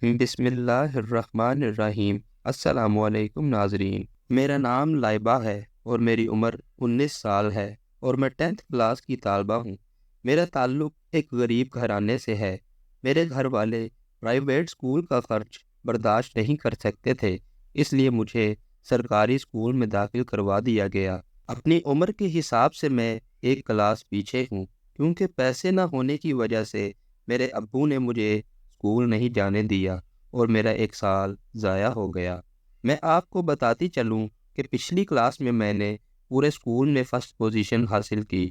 بسم اللہ الرحمن الرحیم۔ السلام علیکم ناظرین، میرا نام لائبہ ہے اور میری عمر 19 سال ہے اور میں 10th کلاس کی طالبہ ہوں۔ میرا تعلق ایک غریب گھرانے سے ہے۔ میرے گھر والے پرائیویٹ اسکول کا خرچ برداشت نہیں کر سکتے تھے، اس لیے مجھے سرکاری اسکول میں داخل کروا دیا گیا۔ اپنی عمر کے حساب سے میں ایک کلاس پیچھے ہوں، کیونکہ پیسے نہ ہونے کی وجہ سے میرے ابو نے مجھے اسکول نہیں جانے دیا اور میرا ایک سال ضائع ہو گیا۔ میں آپ کو بتاتی چلوں کہ پچھلی کلاس میں میں نے پورے اسکول میں فرسٹ پوزیشن حاصل کی۔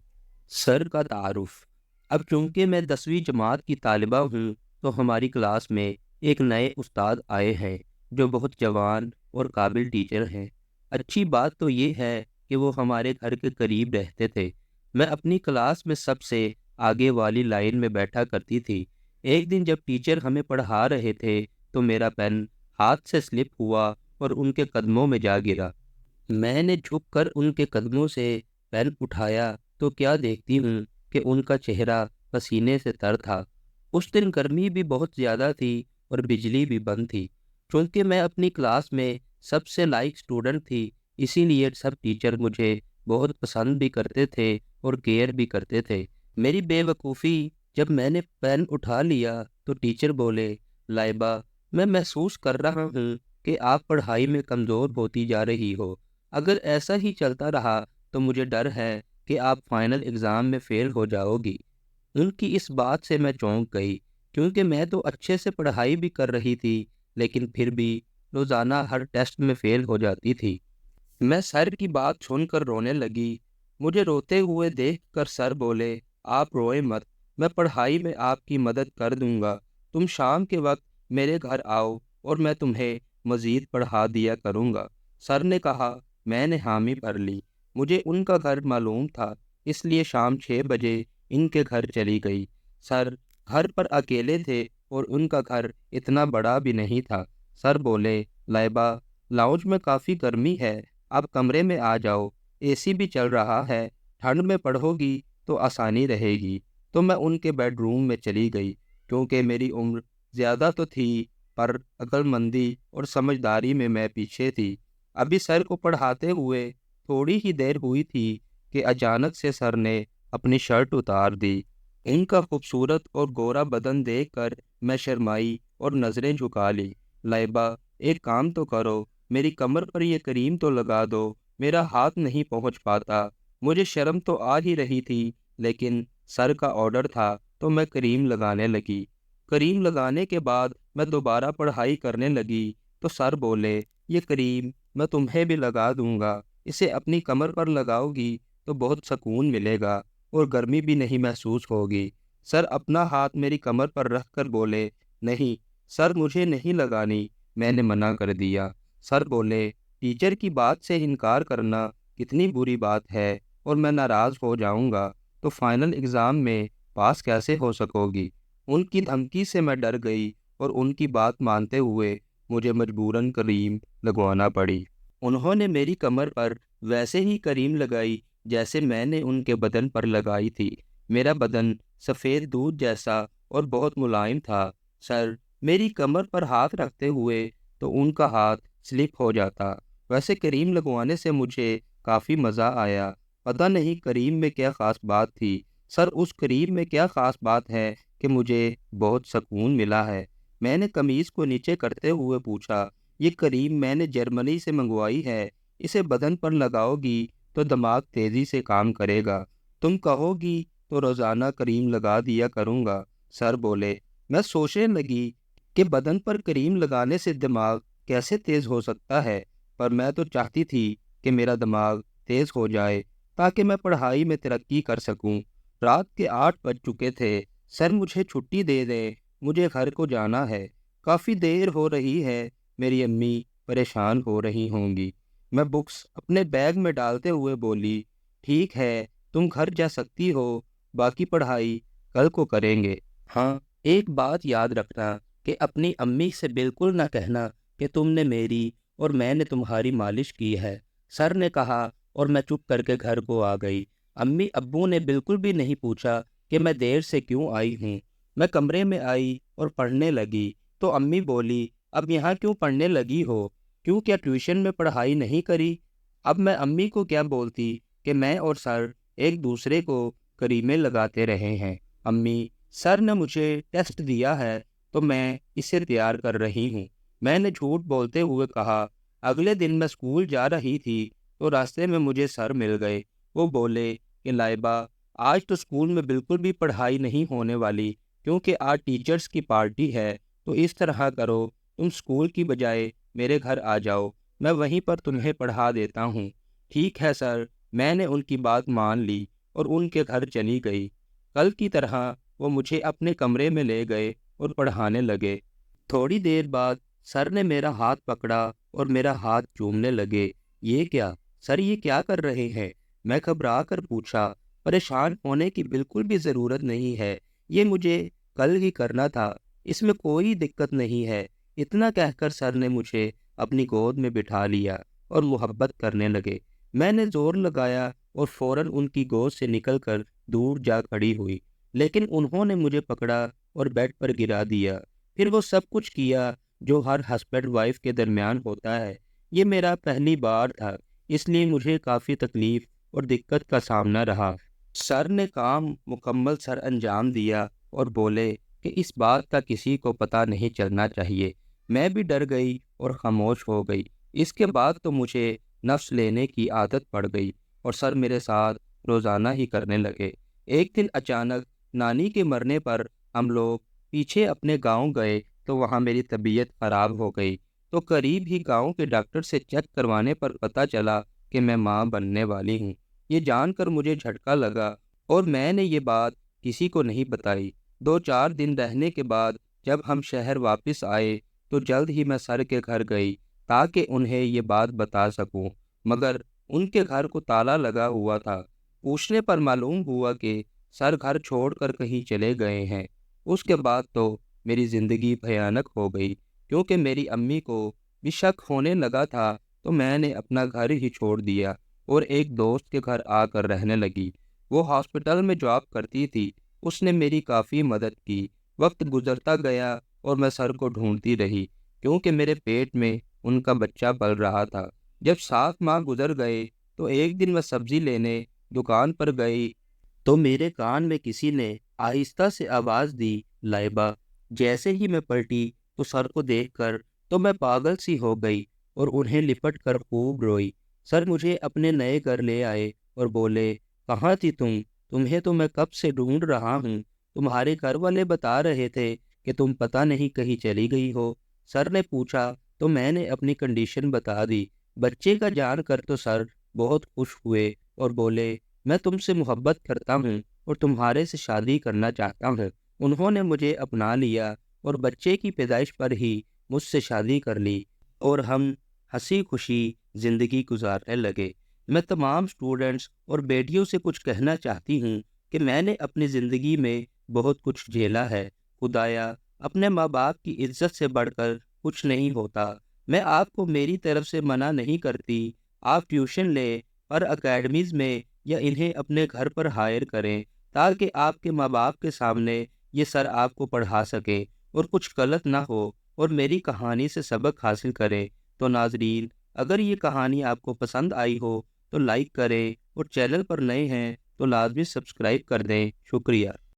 سر کا تعارف۔ اب چونکہ میں 10ویں جماعت کی طالبہ ہوں تو ہماری کلاس میں ایک نئے استاد آئے ہیں جو بہت جوان اور قابل ٹیچر ہیں۔ اچھی بات تو یہ ہے کہ وہ ہمارے گھر کے قریب رہتے تھے۔ میں اپنی کلاس میں سب سے آگے والی لائن میں بیٹھا کرتی تھی۔ ایک دن جب ٹیچر ہمیں پڑھا رہے تھے تو میرا پین ہاتھ سے سلپ ہوا اور ان کے قدموں میں جا گرا۔ میں نے جھک کر ان کے قدموں سے پین اٹھایا تو کیا دیکھتی ہوں کہ ان کا چہرہ پسینے سے تر تھا۔ اس دن گرمی بھی بہت زیادہ تھی اور بجلی بھی بند تھی۔ چونکہ میں اپنی کلاس میں سب سے لائق اسٹوڈنٹ تھی، اسی لیے سب ٹیچر مجھے بہت پسند بھی کرتے تھے اور کیئر بھی کرتے تھے۔ میری بے وقوفی، جب میں نے پین اٹھا لیا تو ٹیچر بولے، لائبہ، میں محسوس کر رہا ہوں کہ آپ پڑھائی میں کمزور ہوتی جا رہی ہو۔ اگر ایسا ہی چلتا رہا تو مجھے ڈر ہے کہ آپ فائنل ایگزام میں فیل ہو جاؤ گی۔ ان کی اس بات سے میں چونک گئی، کیونکہ میں تو اچھے سے پڑھائی بھی کر رہی تھی، لیکن پھر بھی روزانہ ہر ٹیسٹ میں فیل ہو جاتی تھی۔ میں سر کی بات سن کر رونے لگی۔ مجھے روتے ہوئے دیکھ کر سر بولے، آپ روئے مت، میں پڑھائی میں آپ کی مدد کر دوں گا۔ تم شام کے وقت میرے گھر آؤ اور میں تمہیں مزید پڑھا دیا کروں گا۔ سر نے کہا۔ میں نے حامی بھر لی۔ مجھے ان کا گھر معلوم تھا، اس لیے شام 6 بجے ان کے گھر چلی گئی۔ سر گھر پر اکیلے تھے اور ان کا گھر اتنا بڑا بھی نہیں تھا۔ سر بولے، لائبہ، لاؤنج میں کافی گرمی ہے، اب کمرے میں آ جاؤ، اے سی بھی چل رہا ہے، ٹھنڈ میں پڑھو گی تو آسانی رہے گی۔ تو میں ان کے بیڈ روم میں چلی گئی۔ کیونکہ میری عمر زیادہ تو تھی پر عقل مندی اور سمجھداری میں پیچھے تھی۔ ابھی سر کو پڑھاتے ہوئے تھوڑی ہی دیر ہوئی تھی کہ اچانک سے سر نے اپنی شرٹ اتار دی۔ ان کا خوبصورت اور گورا بدن دیکھ کر میں شرمائی اور نظریں جھکا لی۔ لائبہ، ایک کام تو کرو، میری کمر پر یہ کریم تو لگا دو، میرا ہاتھ نہیں پہنچ پاتا۔ مجھے شرم تو آ ہی رہی تھی، لیکن سر کا آرڈر تھا تو میں کریم لگانے لگی۔ کریم لگانے کے بعد میں دوبارہ پڑھائی کرنے لگی تو سر بولے، یہ کریم میں تمہیں بھی لگا دوں گا، اسے اپنی کمر پر لگاؤ گی تو بہت سکون ملے گا اور گرمی بھی نہیں محسوس ہوگی۔ سر اپنا ہاتھ میری کمر پر رکھ کر بولے، نہیں سر، مجھے نہیں لگانی۔ میں نے منع کر دیا۔ سر بولے، ٹیچر کی بات سے انکار کرنا کتنی بری بات ہے، اور میں ناراض ہو جاؤں گا تو فائنل ایگزام میں پاس کیسے ہو سکو گی۔ ان کی دھمکی سے میں ڈر گئی اور ان کی بات مانتے ہوئے مجھے مجبوراً کریم لگوانا پڑی۔ انہوں نے میری کمر پر ویسے ہی کریم لگائی جیسے میں نے ان کے بدن پر لگائی تھی۔ میرا بدن سفید دودھ جیسا اور بہت ملائم تھا۔ سر میری کمر پر ہاتھ رکھتے ہوئے تو ان کا ہاتھ سلپ ہو جاتا۔ ویسے کریم لگوانے سے مجھے کافی مزہ آیا۔ پتہ نہیں کریم میں کیا خاص بات تھی۔ سر، اس کریم میں کیا خاص بات ہے کہ مجھے بہت سکون ملا ہے؟ میں نے قمیض کو نیچے کرتے ہوئے پوچھا۔ یہ کریم میں نے جرمنی سے منگوائی ہے، اسے بدن پر لگاؤ گی تو دماغ تیزی سے کام کرے گا، تم کہو گی تو روزانہ کریم لگا دیا کروں گا۔ سر بولے۔ میں سوچنے لگی کہ بدن پر کریم لگانے سے دماغ کیسے تیز ہو سکتا ہے، پر میں تو چاہتی تھی کہ میرا دماغ تیز ہو جائے تاکہ میں پڑھائی میں ترقی کر سکوں۔ رات کے 8 بج چکے تھے۔ سر مجھے چھٹی دے دیں، مجھے گھر کو جانا ہے، کافی دیر ہو رہی ہے، میری امی پریشان ہو رہی ہوں گی۔ میں بکس اپنے بیگ میں ڈالتے ہوئے بولی، ٹھیک ہے، تم گھر جا سکتی ہو، باقی پڑھائی کل کو کریں گے۔ ہاں، ایک بات یاد رکھنا کہ اپنی امی سے بالکل نہ کہنا کہ تم نے میری اور میں نے تمہاری مالش کی ہے، سر نے کہا، اور میں چپ کر کے گھر کو آ گئی۔ امی ابو نے بالکل بھی نہیں پوچھا کہ میں دیر سے کیوں آئی ہوں۔ میں کمرے میں آئی اور پڑھنے لگی۔ تو امی بولی اب یہاں کیوں پڑھنے لگی ہو، کیوں کیا ٹیوشن میں پڑھائی نہیں کری؟ اب میں امی کو کیا بولتی کہ میں اور سر ایک دوسرے کو کریمیں لگاتے رہے ہیں۔ امی، سر نے مجھے ٹیسٹ دیا ہے تو میں اسے تیار کر رہی ہوں، میں نے جھوٹ بولتے ہوئے کہا۔ اگلے دن میں اسکول جا رہی تھی تو راستے میں مجھے سر مل گئے۔ وہ بولے کہ لائبہ، آج تو اسکول میں بالکل بھی پڑھائی نہیں ہونے والی، کیونکہ آج ٹیچرز کی پارٹی ہے۔ تو اس طرح کرو، تم اسکول کی بجائے میرے گھر آ جاؤ، میں وہیں پر تمہیں پڑھا دیتا ہوں۔ ٹھیک ہے سر، میں نے ان کی بات مان لی اور ان کے گھر چلی گئی۔ کل کی طرح وہ مجھے اپنے کمرے میں لے گئے اور پڑھانے لگے۔ تھوڑی دیر بعد سر نے میرا ہاتھ پکڑا اور میرا ہاتھ چومنے لگے۔ یہ کیا سر، یہ کیا کر رہے ہیں؟ میں گھبرا کر پوچھا۔ پریشان ہونے کی بالکل بھی ضرورت نہیں ہے، یہ مجھے کل ہی کرنا تھا، اس میں کوئی دقت نہیں ہے۔ اتنا کہہ کر سر نے مجھے اپنی گود میں بٹھا لیا اور محبت کرنے لگے۔ میں نے زور لگایا اور فوراً ان کی گود سے نکل کر دور جا کھڑی ہوئی، لیکن انہوں نے مجھے پکڑا اور بیڈ پر گرا دیا۔ پھر وہ سب کچھ کیا جو ہر ہسبینڈ وائف کے درمیان ہوتا ہے۔ یہ میرا پہلی بار تھا، اس لیے مجھے کافی تکلیف اور دقت کا سامنا رہا۔ سر نے کام مکمل سر انجام دیا اور بولے کہ اس بات کا کسی کو پتہ نہیں چلنا چاہیے۔ میں بھی ڈر گئی اور خاموش ہو گئی۔ اس کے بعد تو مجھے نفس لینے کی عادت پڑ گئی اور سر میرے ساتھ روزانہ ہی کرنے لگے۔ ایک دن اچانک نانی کے مرنے پر ہم لوگ پیچھے اپنے گاؤں گئے تو وہاں میری طبیعت خراب ہو گئی، تو قریب ہی گاؤں کے ڈاکٹر سے چیک کروانے پر پتہ چلا کہ میں ماں بننے والی ہوں۔ یہ جان کر مجھے جھٹکا لگا اور میں نے یہ بات کسی کو نہیں بتائی۔ 2-4 دن رہنے کے بعد جب ہم شہر واپس آئے تو جلد ہی میں سر کے گھر گئی تاکہ انہیں یہ بات بتا سکوں، مگر ان کے گھر کو تالا لگا ہوا تھا۔ پوچھنے پر معلوم ہوا کہ سر گھر چھوڑ کر کہیں چلے گئے ہیں۔ اس کے بعد تو میری زندگی بھیانک ہو گئی، کیونکہ میری امی کو بھی شک ہونے لگا تھا، تو میں نے اپنا گھر ہی چھوڑ دیا اور ایک دوست کے گھر آ کر رہنے لگی۔ وہ ہاسپٹل میں جاب کرتی تھی، اس نے میری کافی مدد کی۔ وقت گزرتا گیا اور میں سر کو ڈھونڈتی رہی، کیونکہ میرے پیٹ میں ان کا بچہ پل رہا تھا۔ جب 7 ماہ گزر گئے تو ایک دن میں سبزی لینے دکان پر گئی تو میرے کان میں کسی نے آہستہ سے آواز دی، لائبہ۔ جیسے ہی میں پلٹی تو سر کو دیکھ کر تو میں پاگل سی ہو گئی اور انہیں لپٹ کر خوب روئی۔ سر مجھے اپنے نئے گھر لے آئے اور بولے، کہاں تھی تم؟ تمہیں تو میں کب سے ڈھونڈ رہا ہوں، تمہارے گھر والے بتا رہے تھے کہ تم پتہ نہیں کہیں چلی گئی ہو۔ سر نے پوچھا تو میں نے اپنی کنڈیشن بتا دی۔ بچے کا جان کر تو سر بہت خوش ہوئے اور بولے، میں تم سے محبت کرتا ہوں اور تمہارے سے شادی کرنا چاہتا ہوں۔ انہوں نے مجھے اپنا لیا اور بچے کی پیدائش پر ہی مجھ سے شادی کر لی اور ہم ہنسی خوشی زندگی گزارنے لگے۔ میں تمام سٹوڈنٹس اور بیٹیوں سے کچھ کہنا چاہتی ہوں کہ میں نے اپنی زندگی میں بہت کچھ جھیلا ہے۔ خدایا، اپنے ماں باپ کی عزت سے بڑھ کر کچھ نہیں ہوتا۔ میں آپ کو میری طرف سے منع نہیں کرتی، آپ ٹیوشن لیں اور اکیڈمیز میں یا انہیں اپنے گھر پر ہائر کریں تاکہ آپ کے ماں باپ کے سامنے یہ سر آپ کو پڑھا سکے اور کچھ غلط نہ ہو اور میری کہانی سے سبق حاصل کریں۔ تو ناظرین، اگر یہ کہانی آپ کو پسند آئی ہو تو لائک کریں اور چینل پر نئے ہیں تو لازمی سبسکرائب کر دیں۔ شکریہ۔